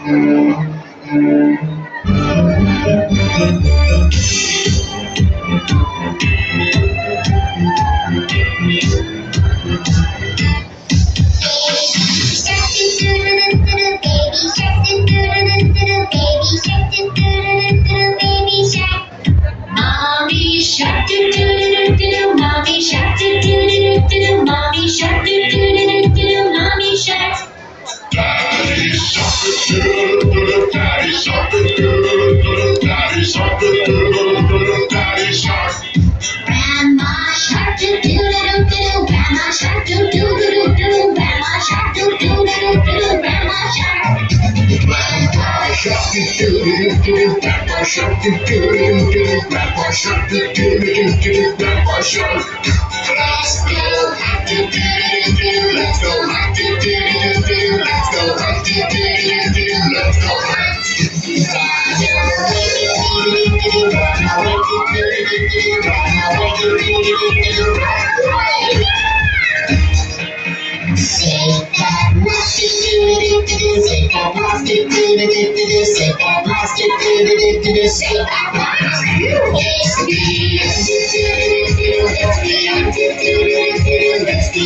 Mommy shark do do do do do, mommy shark do do do do do, mommy shark do do do do do, mommy shark. Daddy shark do do do do, daddy shark do do do do, daddy shark do do do do, daddy shark. Grandma shark do do do do do, grandma shark do do do do, grandma shark do do do do, grandma shark. Grandpa shark do do do do, grandpa shark do do do do, grandpa shark do do do do, grandpa shark. Let's go hunt do do do do, let's go hunt do do do do, let's go hunt do do do do, let's go hunt. Run away do do do do, run away do do do do, run away do do do do, run away. Say that mouse do do do do do, say that mouse do do do do do, say that mouse do do do do do, say that mouse. It's the end do do do do, it's the end do do do do, it's the